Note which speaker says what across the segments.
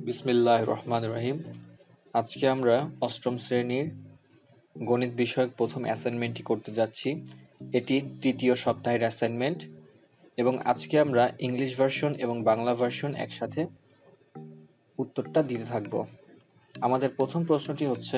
Speaker 1: বিসমিল্লাহির রহমানির রহিম। আজকে আমরা অষ্টম শ্রেণীর গণিত বিষয়ক প্রথম অ্যাসাইনমেন্টটি করতে যাচ্ছি। এটি তৃতীয় সপ্তাহের অ্যাসাইনমেন্ট এবং আজকে আমরা ইংলিশ ভার্সন এবং বাংলা ভার্সন একসাথে উত্তরটা দিতে থাকব। আমাদের প্রথম প্রশ্নটি হচ্ছে,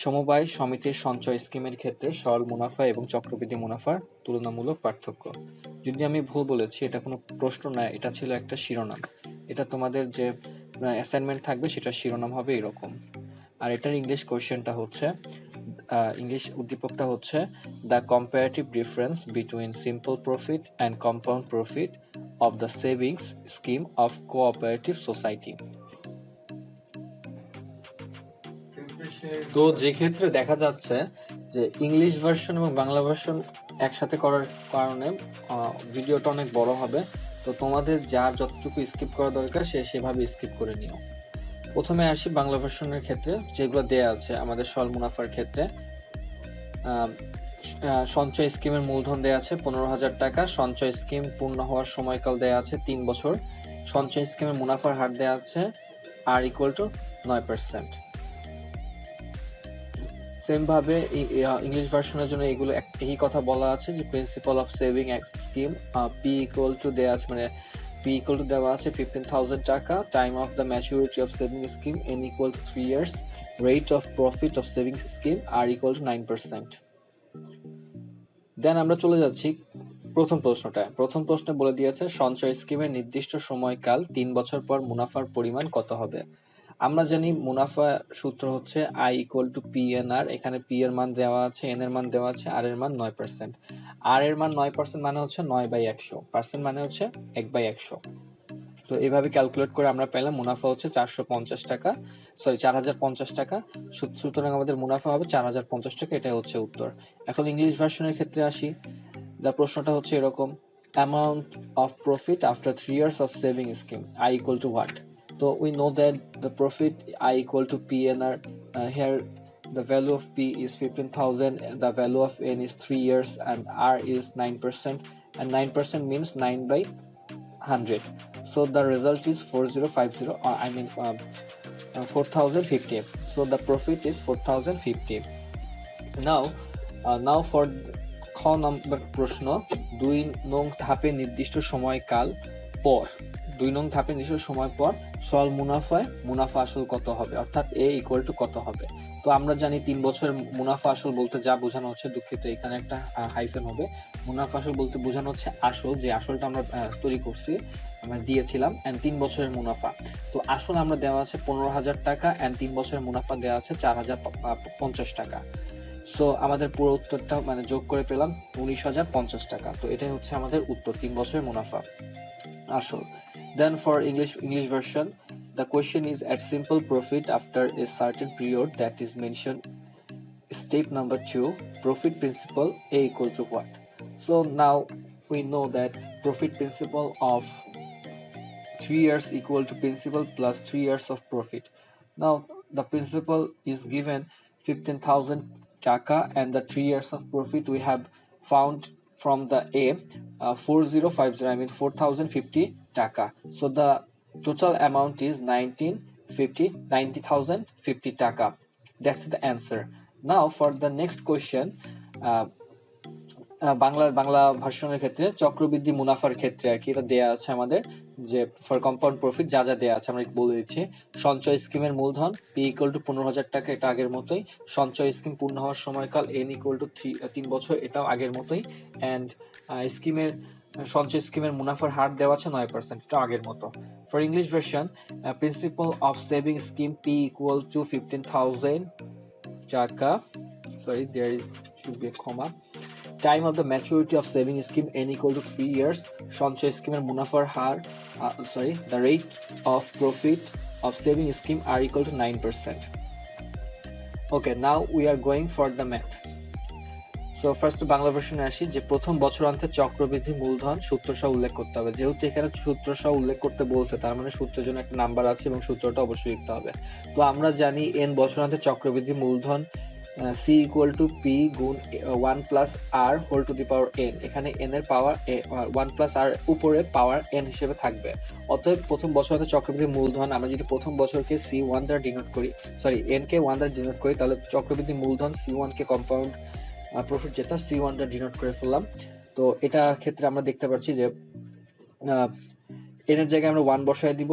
Speaker 1: সমবায় সমিতির সঞ্চয় স্কিমের ক্ষেত্রে সরল মুনাফা এবং চক্রবৃদ্ধি মুনাফার তুলনামূলক পার্থক্য। যদি আমি ভুল বলেছি, এটা কোনো প্রশ্ন নয়, এটা ছিল একটা শিরোনাম। এটা তোমাদের যে অ্যাসাইনমেন্ট থাকবে সেটার শিরোনাম হবে এরকম। আর এটার ইংলিশ কোয়েশ্চেনটা হচ্ছে, ইংলিশ উদ্দীপকটা হচ্ছে the comparative difference between simple profit and compound profit of the savings scheme of cooperative society. তো যে ক্ষেত্রে দেখা যাচ্ছে যে ইংলিশ ভার্সন এবং বাংলা ভার্সন একসাথে করার কারণে ভিডিওটা অনেক বড় হবে। তো তোমাদের যার যতটুকু স্কিপ করা দরকার সেভাবে স্কিপ করে নিও। প্রথমে আসি বাংলা ভার্সনের ক্ষেত্রে, যেগুলো দেয়া আছে আমাদের সরল মুনাফার ক্ষেত্রে। সঞ্চয় স্কিমের মূলধন দেয়া আছে 15,000 টাকা। সঞ্চয় স্কিম পূর্ণ হওয়ার সময়কাল দেয়া আছে 3 বছর। সঞ্চয় স্কিমের মুনাফার হার দেয়া আছে R=9%। সেম ভাবে ইংলিশ ভার্সনের জন্য এগুলো একই কথা বলা আছে যে principal of saving scheme P= দেয়া আছে, মানে P= দেওয়া আছে 15,000 টাকা। Time of the maturity of saving scheme N=3 years। Rate of profit of saving scheme R=9%। দেন আমরা চলে যাচ্ছি প্রথম প্রশ্নটা। প্রথম প্রশ্নে বলে দিয়েছে সঞ্চয় স্কিমের নির্দিষ্ট সময়কাল 3 বছর পর মুনাফার পরিমাণ কত হবে। আমরা জানি মুনাফা সূত্র হচ্ছে I=PNR। এখানে P এর মান দেওয়া আছে, N এর মান দেওয়া আছে, R এর মান 9%। R এর মান 9% মানে হচ্ছে 9/100, পার্সেন্ট মানে হচ্ছে 1/100। তো এভাবে ক্যালকুলেট করে আমরা পেলাম মুনাফা হচ্ছে 450 টাকা, 4050 টাকা। সুতরাং আমাদের মুনাফা হবে 4050 টাকা। এটাই হচ্ছে উত্তর। এখন ইংলিশ ভার্সনের ক্ষেত্রে আসি। প্রশ্নটা হচ্ছে এরকম, amount of profit after 3 years of saving scheme I=what? So we know that the profit I=PNR. Here the value of P is 15,000, the value of N is 3 years, and R is 9%, and 9% means 9/100. So the result is 4050, 4050. So the profit is 4050. Now for খ নম্বর প্রশ্ন, 2 নং ধাপে নির্দিষ্ট সময়কাল পর, 2 নং ধাপে নির্দিষ্ট সময় পর সরল মুনাফা আসল কত হবে, অর্থাৎ A= কত হবে। তো আমরা জানি 3 বছর মুনাফা আসল বলতে যা বোঝানো হচ্ছে, দুঃখিত এখানে একটা হাইফেন হবে। মুনাফা আসল বলতে বোঝানো হচ্ছে আসল, যে আসলটা আমরা তৈরি করছি, আমরা দিয়েছিলাম, এন্ড 3 বছরের মুনাফা। তো আসল আমরা দেওয়া আছে 15,000 টাকা, এন্ড 3 বছরের মুনাফা দেওয়া আছে 4,050 টাকা। সো আমাদের পুরো উত্তরটা মানে যোগ করে পেলাম 19,050 টাকা। তো এটাই হচ্ছে আমাদের উত্তর, 3 বছরের মুনাফা আসল। Then for English version, the question is at simple profit after a certain period that is mentioned step number 2, profit principal A=what? So now we know that profit principal of 3 years equal to principal plus 3 years of profit. Now the principal is given 15,000 taka, and the 3 years of profit we have found from the A, 4050, 4,050 taka. So the total amount is 90,050 taka. That's the answer. Now for the next question, Bangla ভার্সনের ক্ষেত্রে চক্রবৃদ্ধি মুনাফার ক্ষেত্রে আর কি এটা দেয়া আছে আমাদের, যে ফর কম্পাউন্ড প্রফিট যা যা দেয়া আছে আমরা বলে দিচ্ছি। সঞ্চয় স্কিমের মূলধন P=15,000 টাকা, এটা আগের মতোই। সঞ্চয় স্কিম পূর্ণ হওয়ার সময়কাল N=3 বছর, এটাও আগের মতোই। অ্যান্ড সঞ্চয় স্কিমের মুনাফার হার দেওয়া আছে 9%, এটাও আগের মতো। For English version, principal of saving scheme P=15,000 টাকা, sorry there should be a comma. Time of the maturity of saving scheme N=3 years. সঞ্চয় স্কিমের মুনাফার হার the rate of profit of saving scheme R=9%. Okay, now we are going for the math. So first Bangla ভার্সনে আসি, যে প্রথম বছরান্তে চক্রবৃদ্ধি মূলধন সূত্র সহ উল্লেখ করতে হবে। যেহেতু এখানে সূত্র সহ উল্লেখ করতে বলছে, তার মানে সূত্রের জন্য একটা নাম্বার আছে এবং সূত্রটা অবশ্যই লিখতে হবে। তো আমরা জানি N বছরান্তে চক্রবৃদ্ধি মূলধন c ইকুয়াল টু পি গুণ 1 plus r whole to the power n, এখানে n এর পাওয়ার 1 প্লাস আর উপরে পাওয়ার n হিসেবে থাকবে। অতএব প্রথম বছরের চক্রবৃদ্ধি মূলধন আমরা যদি প্রথম বছরকে c1 দ্বারা ডিনোট করি, সরি n কে 1 দ্বারা ডিনোট করি, তাহলে চক্রবৃদ্ধি মূলধন c1 কে কম্পাউন্ড প্রফিট যেটা c1 দ্বারা ডিনোট করে ফেললাম। তো এটা ক্ষেত্রে আমরা দেখতে পাচ্ছি যে এর জায়গায় আমরা 1 বসায় দিব,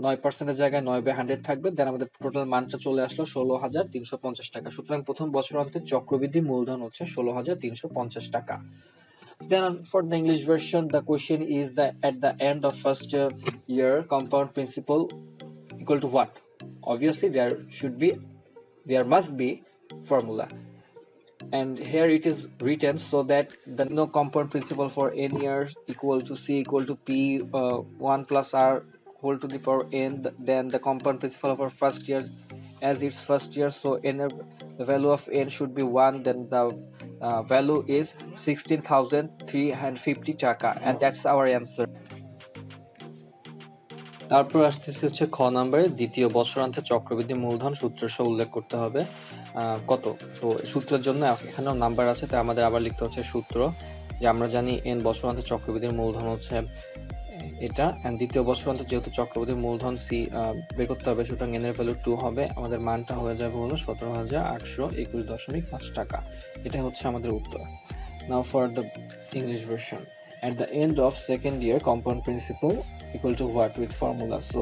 Speaker 1: 9% এর জায়গায় 9/100 থাকবে, দেন আমাদের টোটাল মানটা চলে আসলো 16,350 টাকা। সুতরাং প্রথম বছর অন্তে চক্রবৃদ্ধি মূলধন হচ্ছে 16,350 টাকা। Then for the English version, the question is that at the end of first year, compound principal equal to what? Obviously, there must be formula, and here it is written so that the no compound principal for n years equal to c equal to p 1 plus r whole to the power n. Then the compound principal of our first year, as it's first year, so n, the value of n should be 1, then the value is 16,350 টাকা, and that's our answer. তারপর আসতেছে হচ্ছে খ নম্বরে, দ্বিতীয় বছরান্তে চক্রবৃদ্ধি মূলধন সূত্র সহ উল্লেখ করতে হবে কত। তো সূত্রের জন্য এখানেও নাম্বার আছে, তাই আমাদের আবার লিখতে হচ্ছে সূত্র, যে আমরা জানি n বছরান্তে চক্রবৃদ্ধির মূলধন হচ্ছে এটা, এন্ড দ্বিতীয় বছরান্তে যেহেতু চক্রবৃদ্ধির মূলধন c বের করতে হবে, সুতরাং n এর ভ্যালু 2 হবে, আমাদের মানটা হয়ে যাবে হলো 17,821.5 টাকা। এটা হচ্ছে আমাদের উত্তর। Now for the English version, at the end of second year, compound principal equal to what with formula. So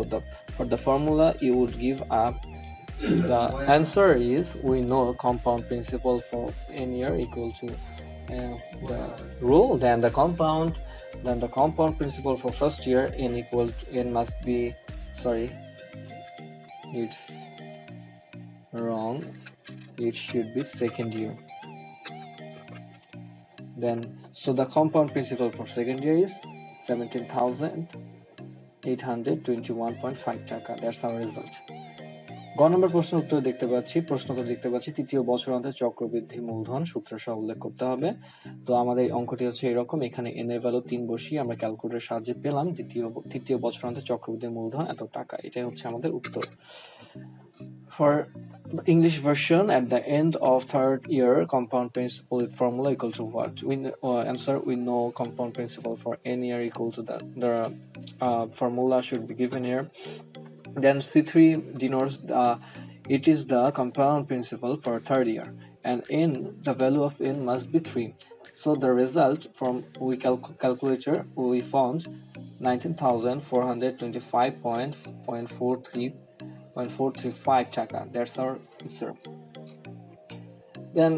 Speaker 1: for the formula you would give up, the answer is, we know compound principal for n year equal to the rule, then the compound principal for first year n equal to n must be, sorry, it's wrong, it should be second year. Then so the compound principal for second year is 17,821.5 টাকা। That's our result. গ নম্বর প্রশ্নের উত্তর দেখতে পাচ্ছি তৃতীয় বছরান্তে চক্রবৃদ্ধি মূলধন সূত্র সহ উল্লেখ করতে হবে। তো আমাদের অঙ্কটি হচ্ছে এরকম, এখানে n এর ভ্যালু 3 বসিয়ে আমরা ক্যালকুলেটরের সাহায্যে পেলাম তৃতীয় বছরান্তে চক্রবৃদ্ধি মূলধন এত টাকা। এটাই হচ্ছে আমাদের উত্তর। For English version, at the end of third year, compound principal formula equal to what? Answer, we know compound principal for n year equal to the formula should be given here. Then C3 denotes it is the compound principal for third year, and n, the value of n must be 3. So the result from we calculator, we found 19,425.435 টাকা। That's our answer. Then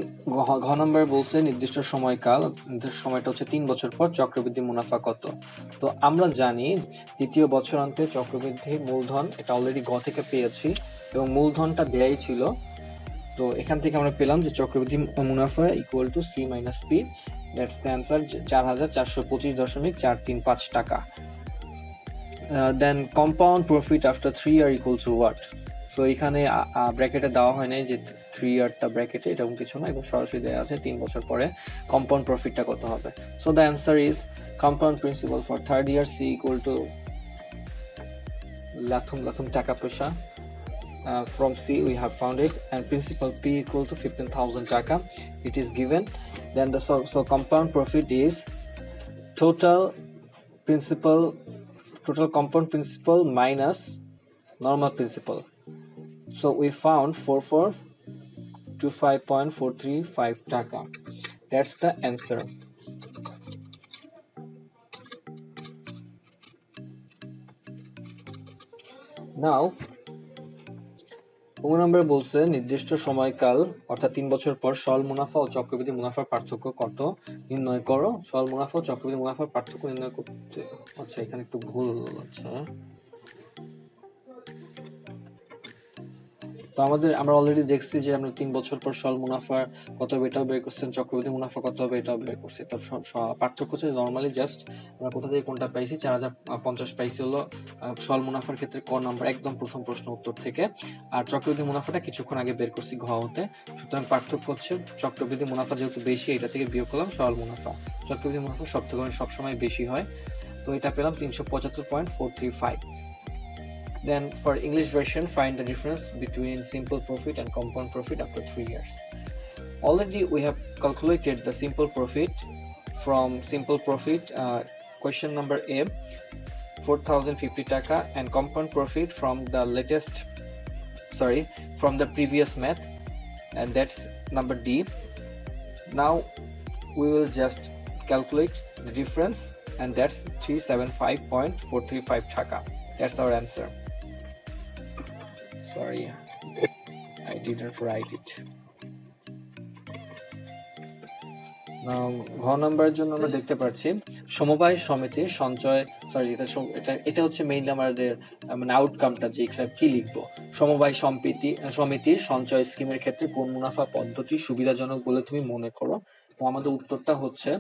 Speaker 1: ঘ নম্বর বলছে নির্দিষ্ট সময়কাল, নির্দিষ্ট সময়টা হচ্ছে 3 বছর পর চক্রবৃদ্ধি মুনাফা কত। তো আমরা জানি দ্বিতীয় বছরান্তে চক্রবৃদ্ধি মূলধন, এটা অলরেডি গ থেকে পেয়েছি এবং মূলধনটা দেয়াই ছিল। তো এখান থেকে আমরা পেলাম যে চক্রবৃদ্ধি মুনাফা equal to c minus p, that's the answer, 4,425.435 টাকা। Then compound profit after 3 year equal to what. তো এখানে ব্র্যাকেটে দেওয়া হয় নাই যে 3 ইয়ারটা ব্র্যাকেটে, এরকম কিছু না, এবং সরাসরি দেওয়া আছে 3 বছর পরে কম্পাউন্ড প্রফিটটা কত হবে। So the answer is compound principal for third year c equal to লাথুম টাকা পয়সা, from C we have found it, and principal P equal to 15,000 taka, it is given. Then so compound profit is total compound principal minus normal principal. So we found 4425.435 taka. That's the answer. Now নম্বর বলছে নির্দিষ্ট সময়কাল অর্থাৎ 3 বছর পর সরল মুনাফা ও চক্রবৃদ্ধি মুনাফার পার্থক্য কত নির্ণয় করো। সরল মুনাফা ও চক্রবৃদ্ধি মুনাফার পার্থক্য নির্ণয় করতে, আচ্ছা এখানে একটু ভুল আছে। তো আমরা অলরেডি দেখছি যে আমরা 3 বছর পর সরল মুনাফা কত হবে এটাও বের করছেন, চক্রবৃদ্ধি মুনাফা কত হবে এটাও বের করছি। তো পার্থক্য হচ্ছে নরমালি জাস্ট আমরা কোথা থেকে কোনটা পাইছি, 4,050 পাইছি হলো সরল মুনাফার ক্ষেত্রে ক নাম্বার একদম প্রথম প্রশ্ন উত্তর থেকে, আর চক্রবৃদ্ধি মুনাফাটা কিছুক্ষণ আগে বের করছি ঘ হতে। সুতরাং পার্থক্য হচ্ছে চক্রবৃদ্ধি মুনাফা যেহেতু বেশি, এটা থেকে বিয়োগ করলাম সরল মুনাফা। চক্রবৃদ্ধি মুনাফা সবসময় বেশি হয়, তো এটা পেলাম 375.435। Then for English version, find the difference between simple profit and compound profit after 3 years. Already we have calculated the simple profit. From simple profit, question number A, 4050 taka, and compound profit from the from the previous math, and that's number D. Now we will just calculate the difference, and that's 375.435 taka. That's our answer. Sorry, I didn't write it. ঘ নম্বরের জন্য আমরা দেখতে পাচ্ছি সমবায় সমিতির সঞ্চয়, এটা হচ্ছে মেইনলি আমাদের মানে আউটকামটা যে কি লিখবো। সমবায় সমিতির সঞ্চয় স্কিমের ক্ষেত্রে কোন মুনাফা পদ্ধতি সুবিধাজনক বলে তুমি মনে করো? তো আমাদের উত্তরটা হচ্ছে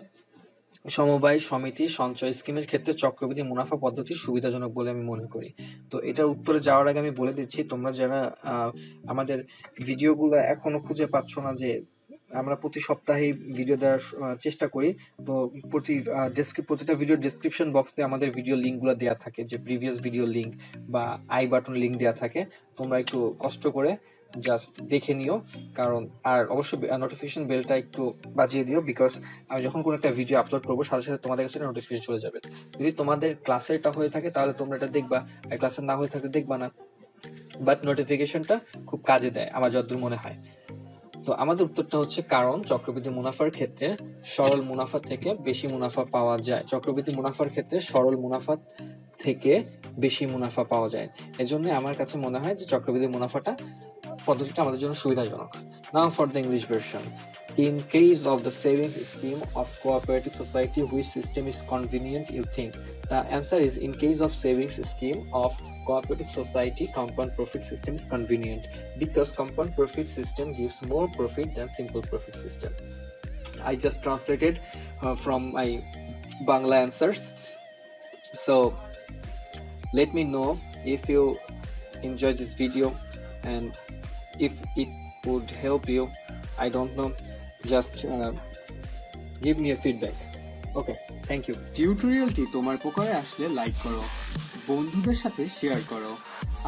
Speaker 1: সমবায় সমিতি সঞ্চয় স্কিমের ক্ষেত্রে চক্রবৃদ্ধি মুনাফা পদ্ধতি সুবিধাজনক বলে আমি মনে করি। তো এটার উত্তরে যাওয়ার আগে আমি বলে দিচ্ছি, তোমরা যারা আমাদের ভিডিওগুলো এখনো খুঁজে পাচ্ছ না, যে আমরা প্রতি সপ্তাহে ভিডিও দেওয়ার চেষ্টা করি, তো প্রতিটা ভিডিওর ডেসক্রিপশন বক্সে আমাদের ভিডিও লিঙ্কগুলো দেওয়া থাকে, যে প্রিভিয়াস ভিডিও লিঙ্ক বা আই বাটন লিঙ্ক দেওয়া থাকে। তোমরা একটু কষ্ট করে জাস্ট দেখে নিও, কারণ আর অবশ্যই নোটিফিকেশন বেলটা একটু বাজিয়ে দিও, বিকজ আমি যখন কোনো একটা ভিডিও আপলোড করবো সাথে সাথে তোমাদের কাছে নোটিফিকেশন চলে যাবে। যদি তোমাদের ক্লাসের এটা হয়ে থাকে তাহলে তোমরা এটা দেখবা, আর ক্লাসের না হয়ে থাকলে দেখবা না, বাট নোটিফিকেশনটা খুব কাজে দেয় আমার যতদূর মনে হয়। তো আমাদের উত্তরটা হচ্ছে কারণ চক্রবৃদ্ধি মুনাফার ক্ষেত্রে সরল মুনাফা থেকে বেশি মুনাফা পাওয়া যায়। চক্রবৃদ্ধি মুনাফার ক্ষেত্রে সরল মুনাফা থেকে বেশি মুনাফা পাওয়া যায়। এজন্য আমার কাছে মনে হয় যে চক্রবৃদ্ধি মুনাফাটা পদ্ধতিটা আমাদের জন্য সুবিধাজনক। Now for the English version. In case of the savings scheme of cooperative society, which system is convenient, you think? The answer is, in case of savings scheme of cooperative society, compound profit system is convenient, because compound profit system gives more profit than simple profit system. I just translated from my Bangla answers. So let me know if you enjoyed this video, and if it would help you, I don't know, just give me a feedback. Okay, thank you.
Speaker 2: টিউটোরিয়ালটি তোমার উপকারে আসলে like করো, বন্ধুদের সাথে share করো,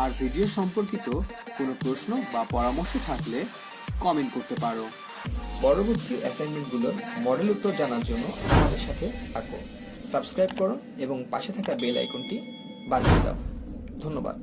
Speaker 2: আর video সম্পর্কিত কোনো প্রশ্ন বা পরামর্শ থাকলে কমেন্ট করতে পারো। পরবর্তী অ্যাসাইনমেন্টগুলোর মডেল উত্তর জানার জন্য আমাদের সাথে থাকো, সাবস্ক্রাইব করো এবং পাশে থাকা বেল আইকনটি বাজিয়ে দাও। ধন্যবাদ।